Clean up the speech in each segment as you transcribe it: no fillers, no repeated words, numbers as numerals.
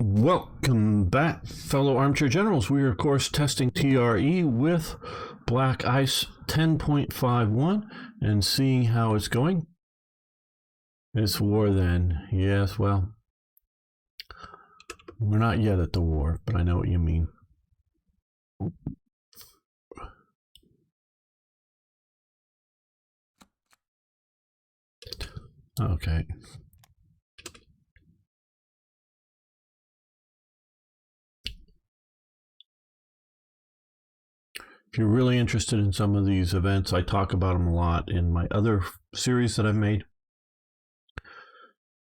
Welcome back, fellow armchair generals. We are, of course, testing TRE with Black Ice 10.51 and seeing how it's going. It's war then. Yes, well, we're not yet at the war, but I know what you mean. Okay. If you're really interested in some of these events, I talk about them a lot in my other series that I've made.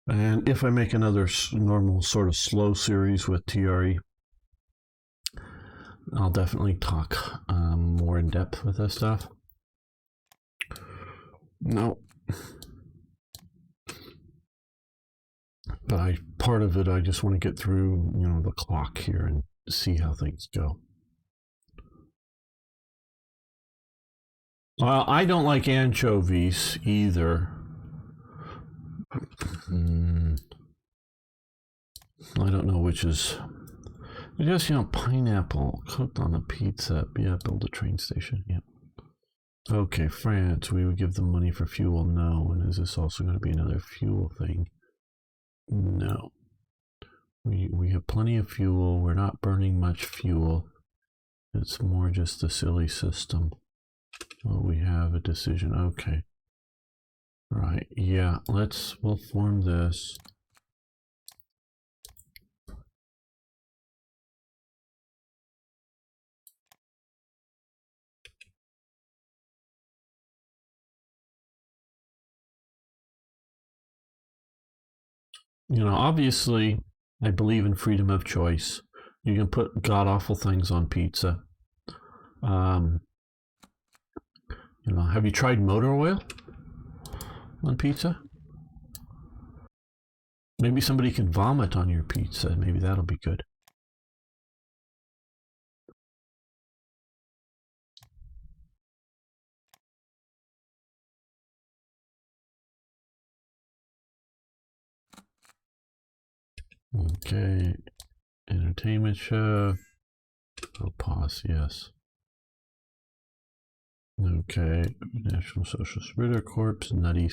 And if I make another normal sort of slow series with TRE, I'll definitely talk more in depth with this stuff. No. But part of it, I just want to get through, the clock here and see how things go. Well, I don't like anchovies either. I don't know which is. I guess, pineapple cooked on a pizza. Yeah, build a train station. Yeah. Okay, France. We would give them money for fuel. No. And is this also going to be another fuel thing? No. We have plenty of fuel. We're not burning much fuel. It's more just a silly system. Well, we have a decision. Okay. Right. Yeah. We'll form this. Obviously, I believe in freedom of choice. You can put god-awful things on pizza. Have you tried motor oil on pizza? Maybe somebody can vomit on your pizza. Maybe that'll be good. Okay, entertainment show. Oh, pause, yes. Okay, National Social Security Corps, nutty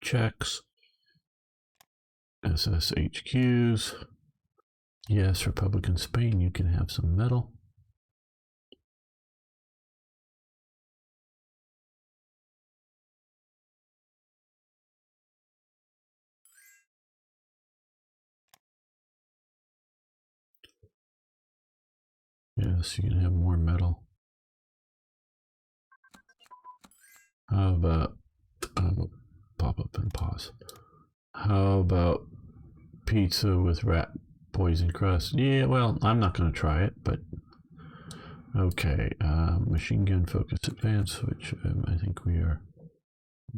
checks. SSHQs. Yes, Republican Spain, you can have some metal. Yes, you can have more metal. How about pop up and pause? How about pizza with rat poison crust? Yeah, well, I'm not going to try it, but okay. Machine gun focus advance, which I think we are.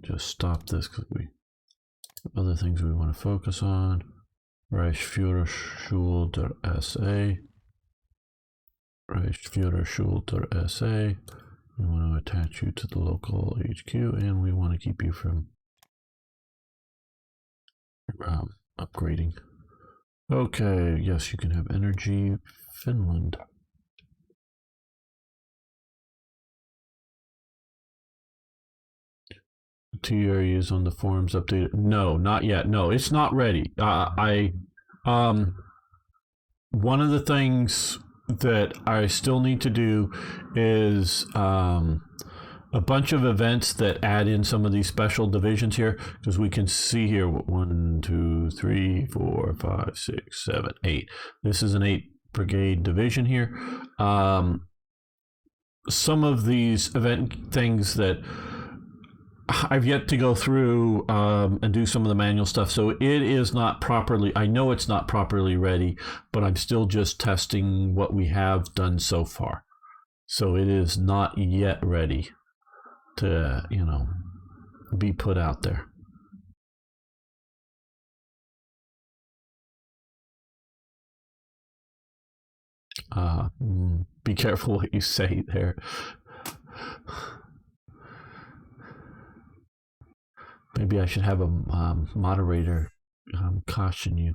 Just stop this because we have other things we want to focus on. Reichsführerschule der SA. Reichsführerschule der SA. We want to attach you to the local HQ, and we want to keep you from upgrading. Okay, yes, you can have energy. Finland. TRE is on the forums updated. No, not yet. No, it's not ready. One of the things that I still need to do is a bunch of events that add in some of these special divisions here, because we can see here 1, 2, 3, 4, 5, 6, 7, 8. This is an 8 brigade division here. Some of these event things that I've yet to go through and do some of the manual stuff, so it is not properly, I know it's not properly ready, but I'm still just testing what we have done so far. So it is not yet ready to, be put out there. Be careful what you say there. Maybe I should have a moderator caution you.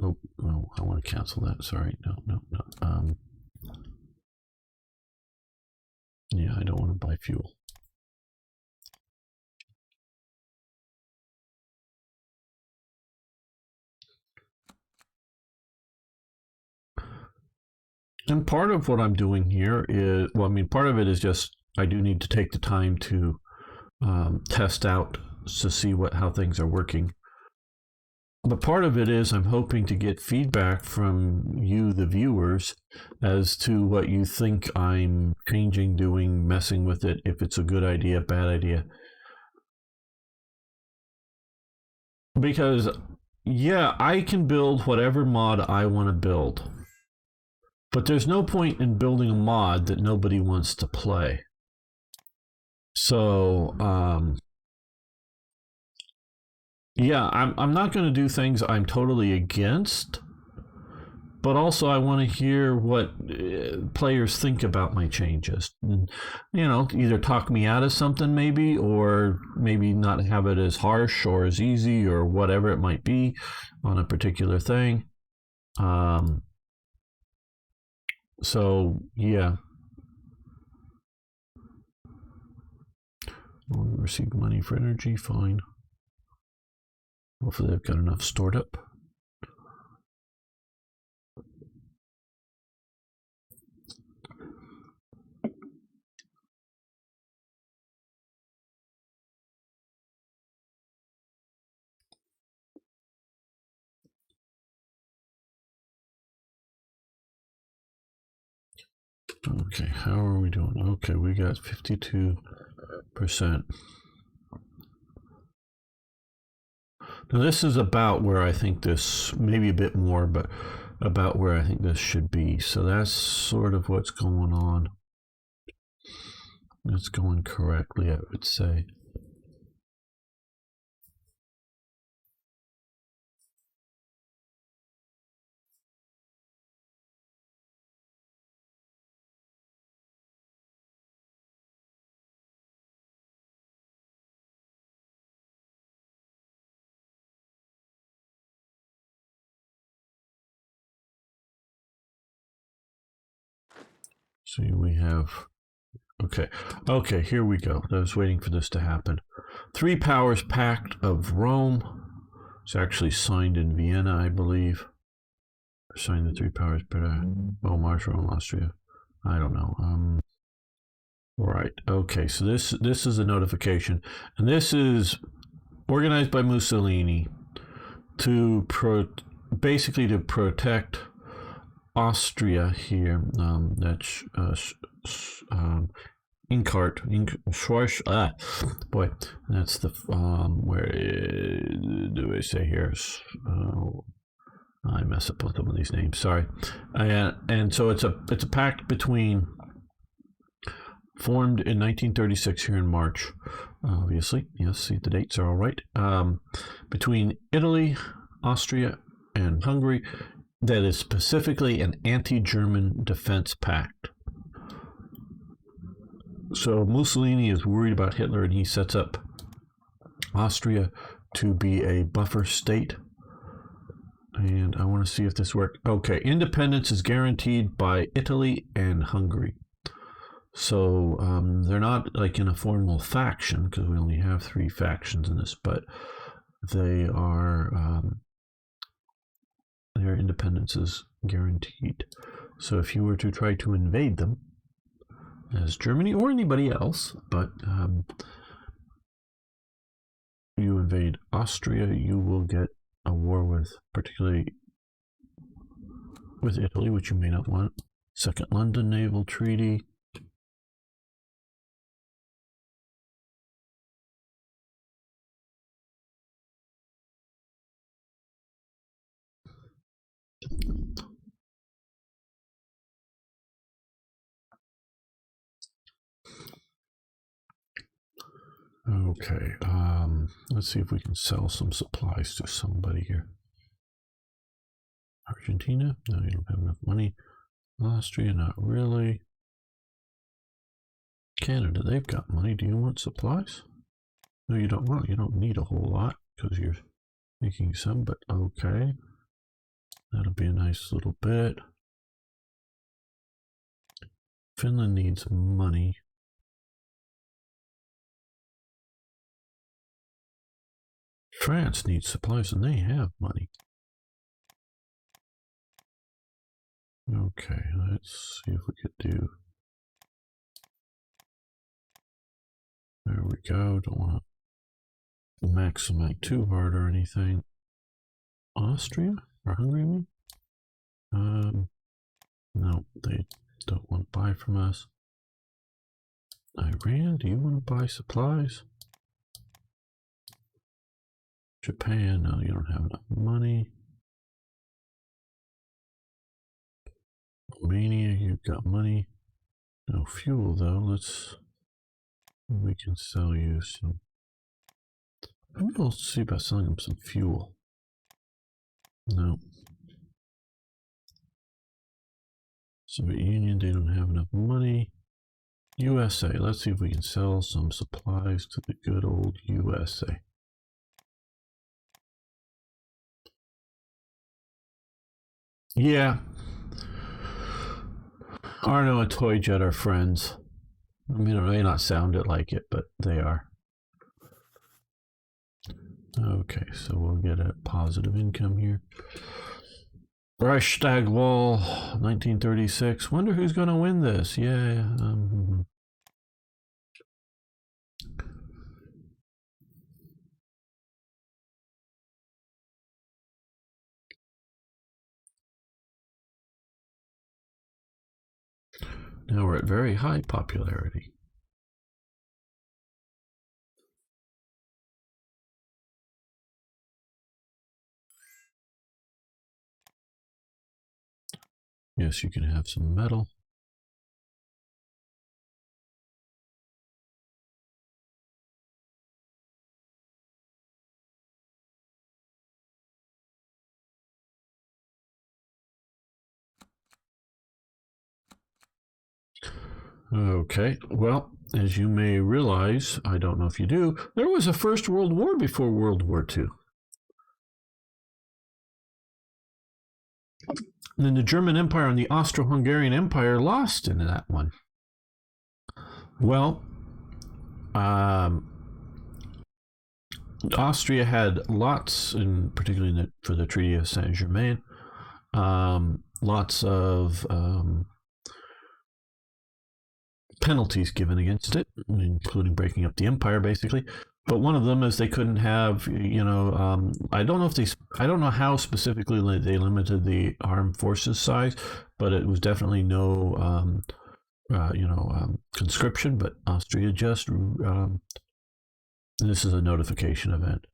oh, I want to cancel that. Sorry, no. Yeah, I don't want to buy fuel. And part of what I'm doing here is, well, I mean, part of it is just I do need to take the time to test out to see how things are working. But part of it is I'm hoping to get feedback from you, the viewers, as to what you think I'm changing, doing, messing with it, if it's a good idea, bad idea. Because, yeah, I can build whatever mod I want to build. But there's no point in building a mod that nobody wants to play. So, yeah, I'm not going to do things I'm totally against, but also I want to hear what players think about my changes. And, you know, either talk me out of something maybe, or maybe not have it as harsh or as easy or whatever it might be on a particular thing. So, yeah. We'll receive money for energy, fine. Hopefully they've got enough stored up. Okay, how are we doing? Okay, we got 52%. Now this is about where I think this, maybe a bit more, but about where I think this should be. So that's sort of what's going on. It's going correctly, I would say. So we have, okay, here we go. I was waiting for this to happen. Three Powers Pact of Rome. It's actually signed in Vienna, I believe. Signed the Three Powers Pact. Oh, Marshall, Rome, Austria. I don't know. Right. Okay. So this is a notification, and this is organized by Mussolini to basically to protect Austria here. That's Inkart, Schwarz. Boy, that's the where do I say here? I mess up with some of these names. Sorry. And so it's a pact between, formed in 1936 here in March. Obviously, yes. See, the dates are all right. Between Italy, Austria, and Hungary. That is specifically an anti-German defense pact. So Mussolini is worried about Hitler, and he sets up Austria to be a buffer state. And I want to see if this works. Okay, independence is guaranteed by Italy and Hungary. So they're not like in a formal faction, because we only have 3 factions in this, but they are, their independence is guaranteed. So if you were to try to invade them, as Germany or anybody else, but you invade Austria, you will get a war with, particularly with Italy, which you may not want. Second London Naval Treaty. Okay, let's see if we can sell some supplies to somebody here. Argentina? No, you don't have enough money. Austria? Not really. Canada, they've got money. Do you want supplies? No, you don't want. You don't need a whole lot because you're making some, but okay. That'll be a nice little bit. Finland needs money. France needs supplies, and they have money. Okay, let's see if we could do. There we go. Don't want to maximize too hard or anything. Austria or Hungary, I mean? No, they don't want to buy from us. Iran, do you want to buy supplies? Japan, no, you don't have enough money. Romania, you've got money. No fuel though. We can sell you some. We'll see about selling them some fuel. No. Soviet Union, they don't have enough money. USA, let's see if we can sell some supplies to the good old USA. Yeah. Arno and Toyjet are friends. I mean, it may not sound it like it, but they are. Okay, so we'll get a positive income here. Reichstag Wall, 1936. Wonder who's going to win this. Yeah. Now we're at very high popularity. Yes, you can have some metal. Okay, well, as you may realize, I don't know if you do, there was a First World War before World War II. And then the German Empire and the Austro-Hungarian Empire lost in that one. Well, Austria had lots, and particularly for the Treaty of Saint-Germain, lots of penalties given against it, including breaking up the empire, basically. But one of them is they couldn't have, I don't know how specifically they limited the armed forces size, but it was definitely no, conscription. But Austria just, this is a notification event.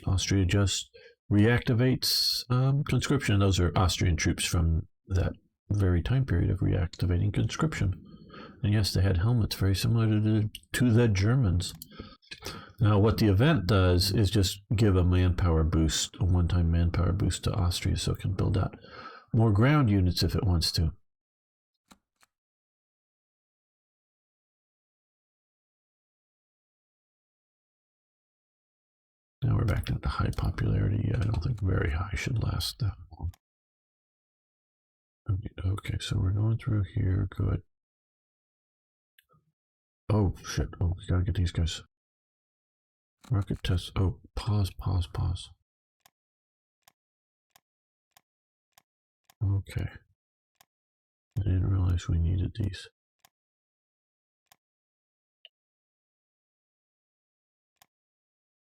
Austria just reactivates conscription. Those are Austrian troops from that very time period of reactivating conscription. And yes, they had helmets very similar to the Germans. Now, what the event does is just give a manpower boost, a one-time manpower boost to Austria, so it can build out more ground units if it wants to. Now we're back to high popularity. I don't think very high should last that long. Okay, so we're going through here. Good. Oh, shit. Oh, we gotta get these guys. Rocket test. Oh, pause. Okay. I didn't realize we needed these.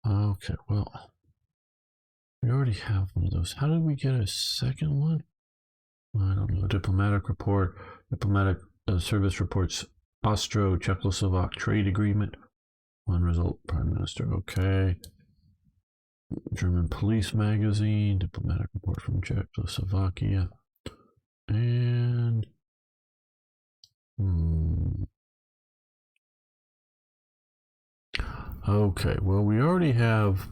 Okay, well, we already have one of those. How did we get a second one? I don't know. Diplomatic report. Diplomatic service reports Austro-Czechoslovak trade agreement. One result, Prime Minister. Okay. German Police Magazine. Diplomatic report from Czechoslovakia. And okay, well, we already have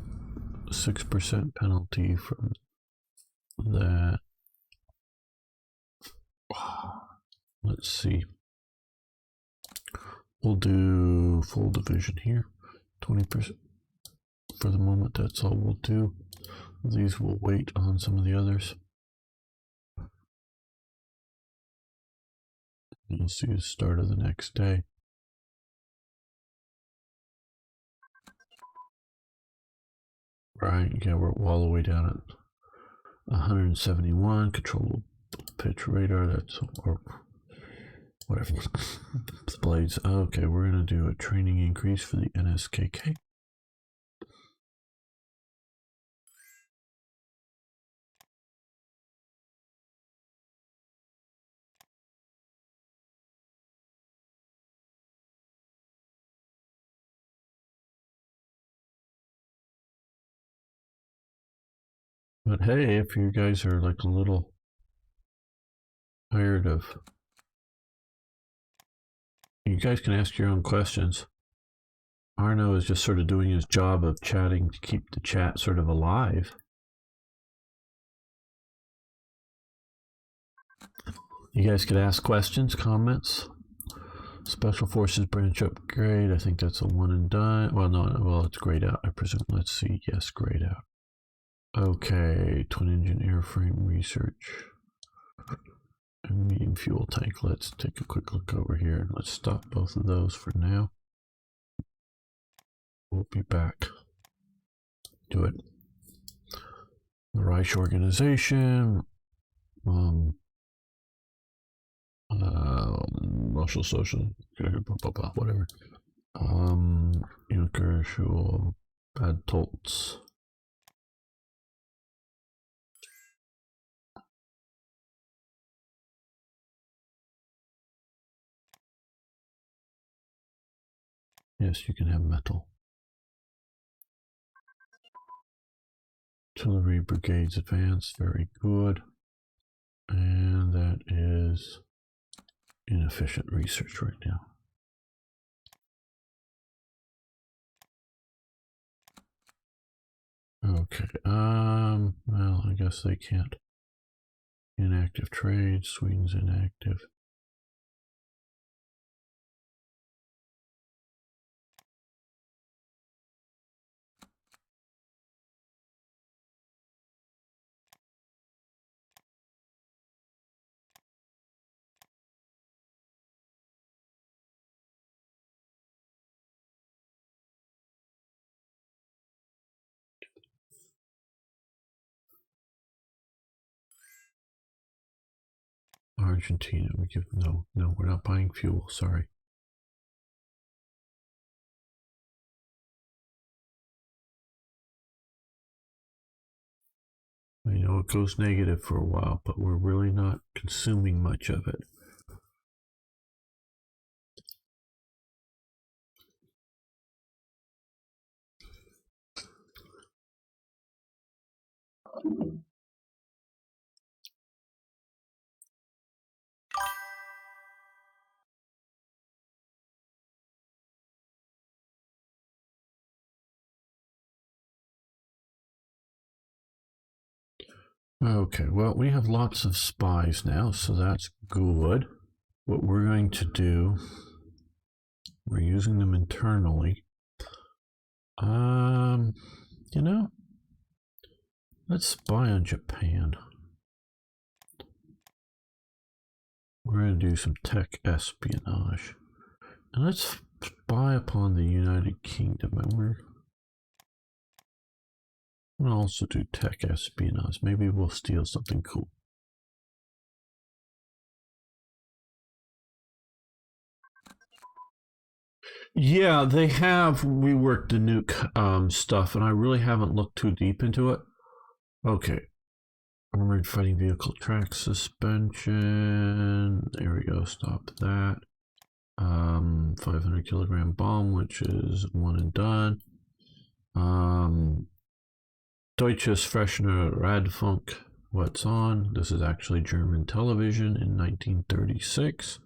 6% penalty from that. Let's see. We'll do full division here. 20%. For the moment, that's all we'll do. These will wait on some of the others. You'll see the start of the next day. Right, yeah, we're all the way down at 171. Control pitch radar, that's, or whatever. Blades. Okay, we're going to do a training increase for the NSKK. But hey, if you guys are like a little tired of, you guys can ask your own questions. Arno is just sort of doing his job of chatting to keep the chat sort of alive. You guys could ask questions, comments. Special Forces branch upgrade. I think that's a one and done. Well, no, well, it's grayed out, I presume. Let's see. Yes, grayed out. Okay, twin engine airframe research. And medium fuel tank. Let's take a quick look over here and let's stop both of those for now. We'll be back. Do it. The Reich organization. Russian social, whatever. Junker, Schul, Bad Tolts. Yes, you can have metal. Artillery brigades advance, very good. And that is inefficient research right now. Okay, well, I guess they can't. Inactive trade, Sweden's inactive. Argentina, we give no, we're not buying fuel, sorry. I know it goes negative for a while, but we're really not consuming much of it. Okay, well, we have lots of spies now, so that's good. What we're going to do, we're using them internally. You know, let's spy on Japan. We're going to do some tech espionage. And let's spy upon the United Kingdom. And we're going to also do tech espionage. Maybe we'll steal something cool. Yeah, they have reworked the nuke stuff, and I really haven't looked too deep into it. Okay. Armored fighting vehicle track suspension. There we go. Stop that. 500 kilogram bomb, which is one and done. Deutsches Freshener Radfunk. What's on? This is actually German television in 1936.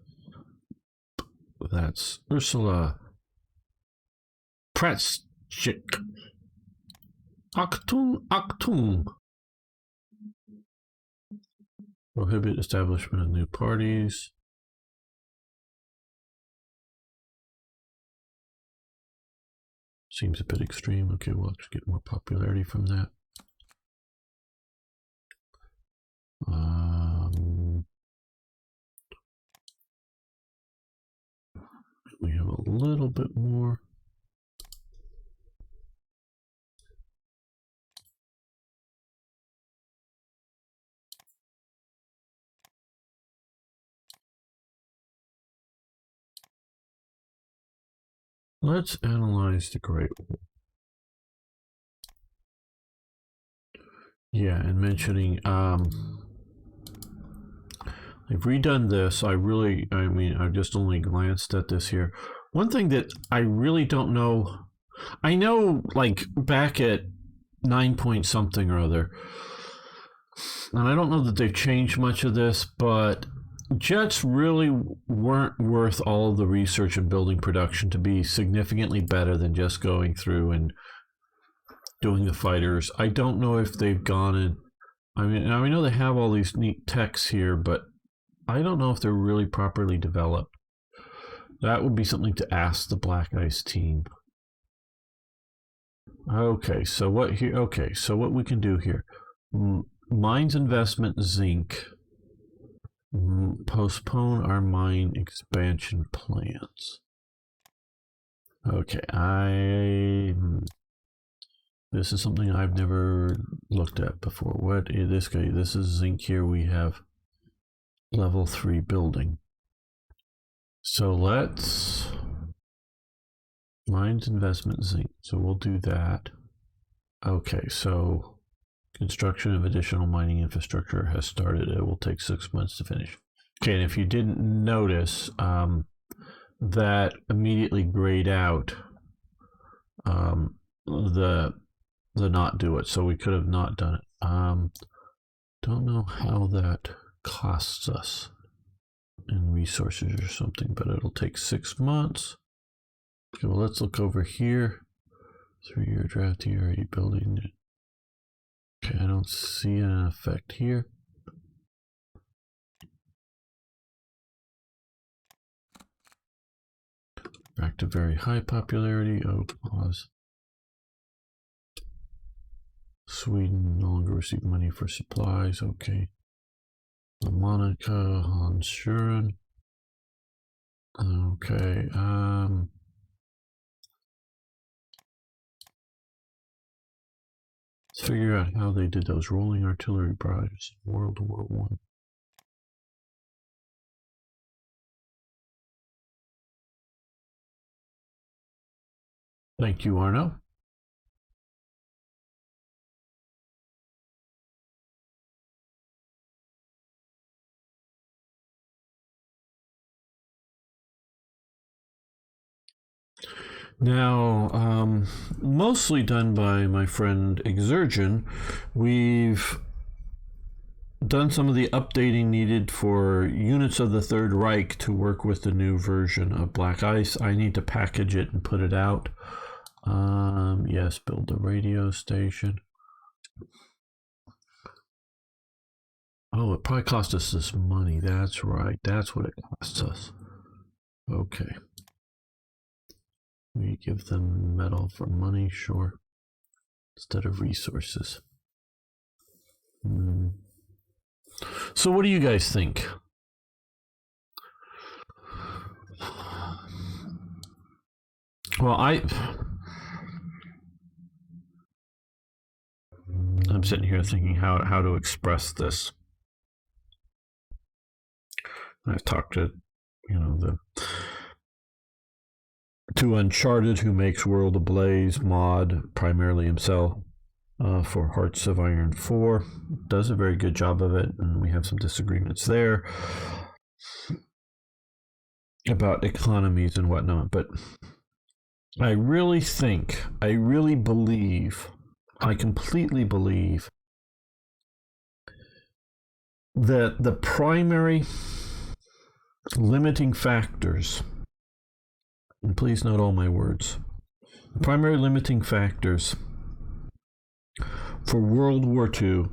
That's Ursula Praschik. Achtung, Achtung. Prohibit establishment of new parties. Seems a bit extreme. Okay, we'll actually get more popularity from that. little bit more. Let's analyze the Great Wall. Yeah, and mentioning, I've redone this. I've just only glanced at this here. One thing that I really don't know, I know like back at 9 point something or other, and I don't know that they've changed much of this, but jets really weren't worth all of the research and building production to be significantly better than just going through and doing the fighters. I don't know if they've gone in. I mean, I know they have all these neat techs here, but I don't know if they're really properly developed. That would be something to ask the Black Ice team. Okay, so what here? Okay, so what we can do here: mines investment zinc. Postpone our mine expansion plans. Okay, this is something I've never looked at before. What is this guy? This is zinc here. We have level 3 building. So let's mines investment zinc. So we'll do that. Okay, so construction of additional mining infrastructure has started. It will take 6 months to finish. Okay, and if you didn't notice, that immediately grayed out the not do it. So we could have not done it. Don't know how that costs us in resources or something, but it'll take 6 months. Okay, well, let's look over here. 3-year draft TRE building. Okay, I don't see an effect here. Back to very high popularity. Oh, pause. Sweden no longer receive money for supplies. Okay. Monica, Hans Schuren. Okay. Let's figure out how they did those rolling artillery barrages in World War I. Thank you, Arno. Now, mostly done by my friend Exergen, we've done some of the updating needed for units of the Third Reich to work with the new version of Black Ice. I need to package it and put it out. Yes, build the radio station. Oh, it probably cost us this money. That's right. That's what it costs us. Okay. We give them metal for money, sure, instead of resources. So what do you guys think? Well, I'm sitting here thinking how to express this. I've talked to, to Uncharted, who makes World Ablaze mod, primarily himself, for Hearts of Iron 4. Does a very good job of it, and we have some disagreements there about economies and whatnot. But I really believe, I completely believe that the primary limiting factors, and please note all my words, the primary limiting factors for World War II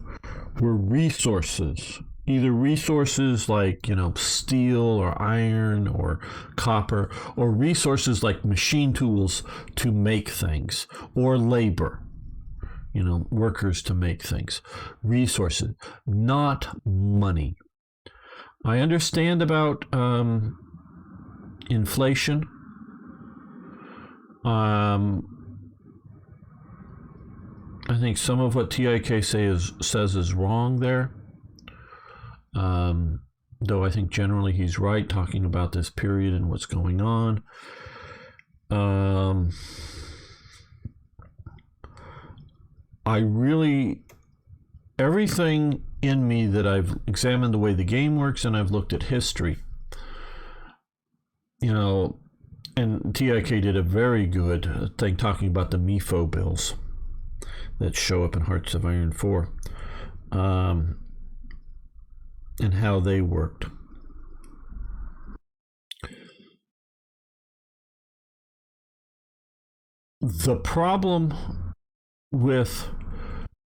were resources, either resources like, steel or iron or copper, or resources like machine tools to make things, or labor, workers to make things. Resources, not money. I understand about inflation, I think some of what TIK says is wrong there. Though I think generally he's right, talking about this period and what's going on. Everything in me that I've examined the way the game works and I've looked at history, and TIK did a very good thing talking about the MIFO bills that show up in Hearts of Iron 4, and how they worked. The problem with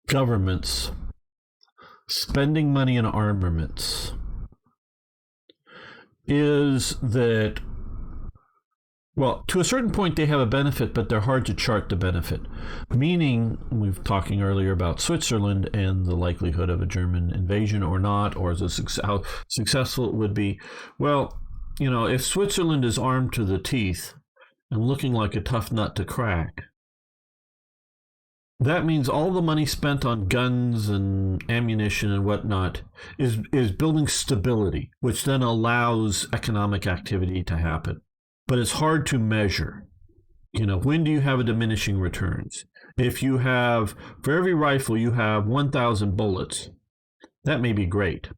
governments spending money in armaments is that, well, to a certain point they have a benefit, but they're hard to chart the benefit. Meaning, we were talking earlier about Switzerland and the likelihood of a German invasion or not, or how successful it would be. Well, if Switzerland is armed to the teeth and looking like a tough nut to crack, that means all the money spent on guns and ammunition and whatnot is building stability, which then allows economic activity to happen. But it's hard to measure. When do you have a diminishing returns? If you have, for every rifle, you have 1,000 bullets, that may be great.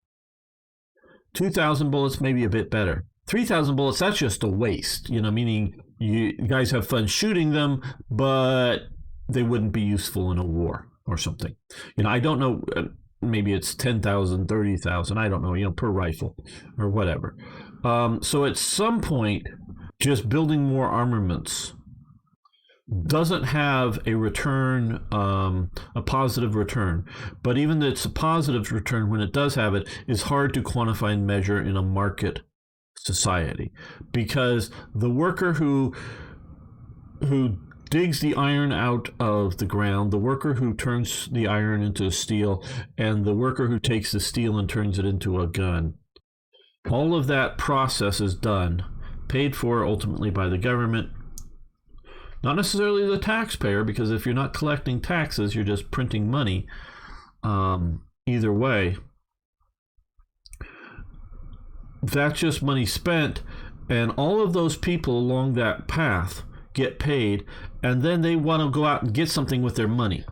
2,000 bullets may be a bit better. 3,000 bullets, that's just a waste, meaning you guys have fun shooting them, but they wouldn't be useful in a war or something. I don't know, maybe it's 10,000, 30,000, I don't know, per rifle or whatever. So at some point, just building more armaments doesn't have a return, a positive return. But even though it's a positive return, when it does have it, is hard to quantify and measure in a market society. Because the worker who digs the iron out of the ground, the worker who turns the iron into steel, and the worker who takes the steel and turns it into a gun, all of that process is done, paid for ultimately by the government, not necessarily the taxpayer, because if you're not collecting taxes, you're just printing money. Either way, that's just money spent, and all of those people along that path get paid, and then they want to go out and get something with their money.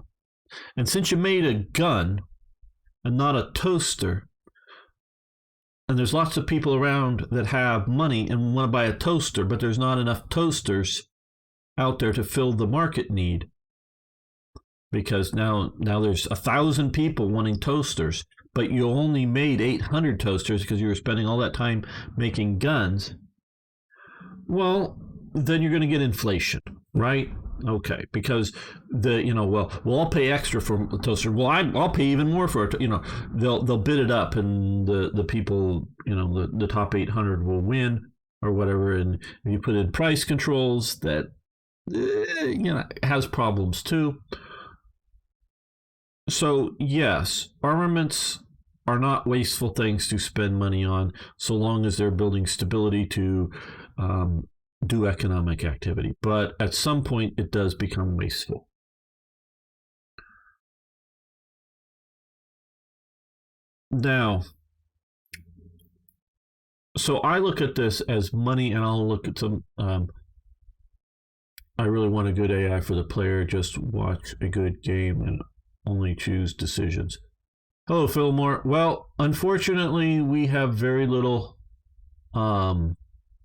And since you made a gun and not a toaster, and there's lots of people around that have money and want to buy a toaster, but there's not enough toasters out there to fill the market need, because now there's 1,000 people wanting toasters, but you only made 800 toasters because you were spending all that time making guns. Well, then you're going to get inflation, right? Okay, because I'll pay extra for a toaster. Well, I'll pay even more for it. They'll bid it up, and the people, the top 800 will win or whatever. And if you put in price controls, that has problems too. So yes, armaments are not wasteful things to spend money on, so long as they're building stability to do economic activity. But at some point, it does become wasteful. Now, so I look at this as money, and I'll look at some. I really want a good AI for the player. Just watch a good game and only choose decisions. Hello, Fillmore. Well, unfortunately, we have very little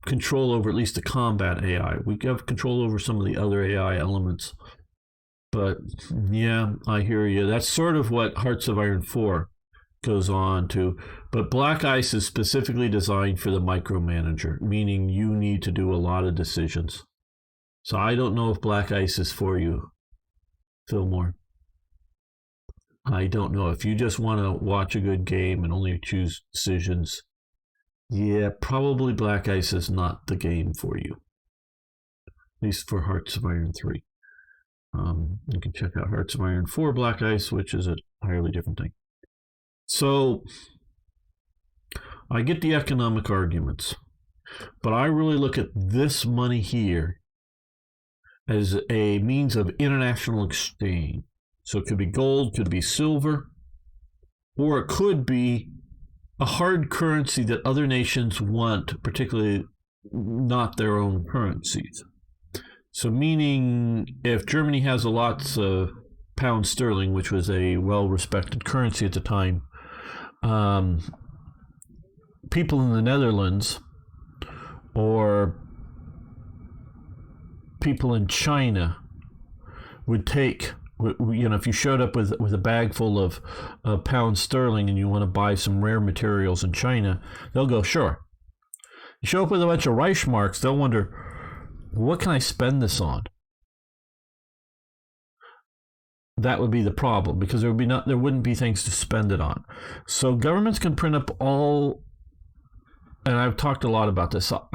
control over at least the combat AI. We have control over some of the other AI elements. But yeah, I hear you. That's sort of what Hearts of Iron 4 goes on to. But Black Ice is specifically designed for the micromanager, meaning you need to do a lot of decisions. So I don't know if Black Ice is for you, Fillmore. I don't know. If you just want to watch a good game and only choose decisions, yeah, probably Black Ice is not the game for you. At least for Hearts of Iron 3. You can check out Hearts of Iron 4 Black Ice, which is a entirely different thing. So I get the economic arguments, but I really look at this money here as a means of international exchange. So it could be gold, could be silver, or it could be a hard currency that other nations want, particularly not their own currencies. So meaning if Germany has lots of pound sterling, which was a well-respected currency at the time, people in the Netherlands or people in China would take, if you showed up with a bag full of pound sterling and you want to buy some rare materials in China, they'll go, sure. You show up with a bunch of Reichsmarks, they'll wonder, what can I spend this on? That would be the problem, because there wouldn't be things to spend it on. So governments can print up all, and I've talked a lot about this. So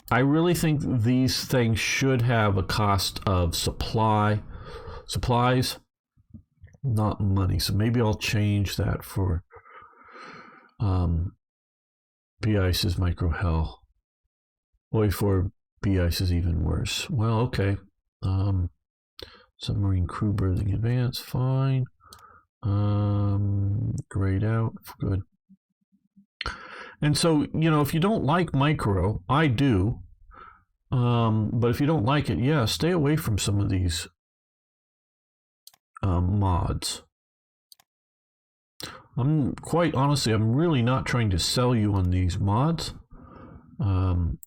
I really think these things should have a cost of supplies, not money. So maybe I'll change that for BICE is micro hell. Boy, for BICE is even worse. Well, okay. Submarine crew berthing advance, fine. Grayed out, good. And so, if you don't like micro, I do. But if you don't like it, yeah, stay away from some of these mods. Quite honestly, I'm really not trying to sell you on these mods. I'm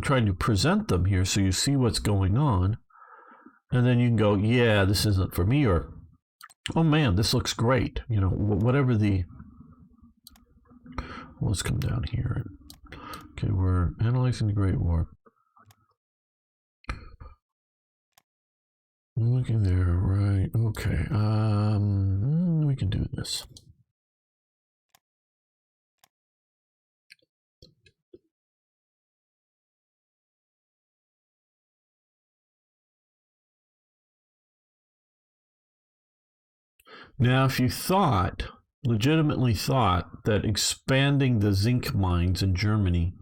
trying to present them here so you see what's going on. And then you can go, yeah, this isn't for me, or, oh man, this looks great. Whatever the, let's come down here. Okay, we're analyzing the Great War. Looking there, right, okay. We can do this. Now, if you legitimately thought that expanding the zinc mines in Germany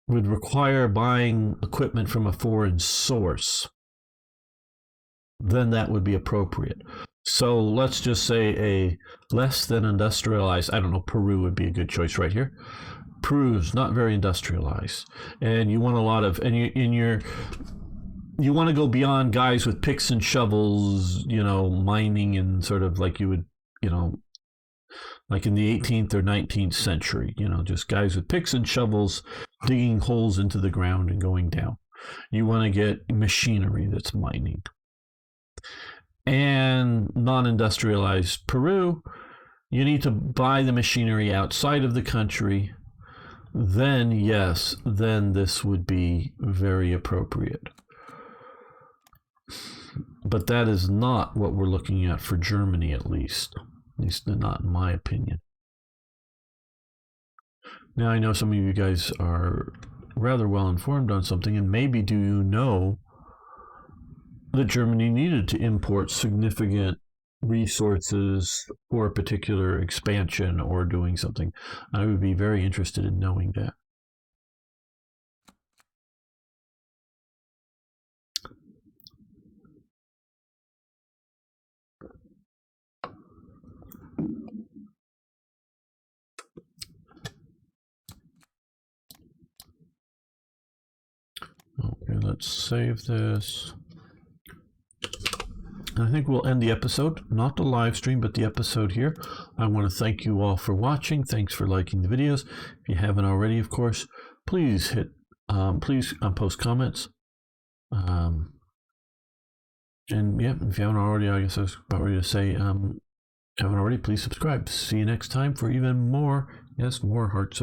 would require buying equipment from a foreign source, then that would be appropriate. So let's just say a less than industrialized, I don't know, Peru would be a good choice right here. Peru's not very industrialized, and you want a lot of, and you want to go beyond guys with picks and shovels, mining, and sort of like you would, like in the 18th or 19th century, just guys with picks and shovels digging holes into the ground and going down. You want to get machinery that's mining. And non-industrialized Peru, you need to buy the machinery outside of the country. Then, yes, then this would be very appropriate. But that is not what we're looking at for Germany, at least not in my opinion. Now, I know some of you guys are rather well informed on something, and maybe do you know that Germany needed to import significant resources for a particular expansion or doing something? I would be very interested in knowing that. Okay, let's save this. And I think we'll end the episode, not the live stream, but the episode here. I want to thank you all for watching. Thanks for liking the videos. If you haven't already, of course, please hit, please post comments. And yeah, if you haven't already, I guess I was about ready to say, if you haven't already, please subscribe. See you next time for even more, yes, more hearts.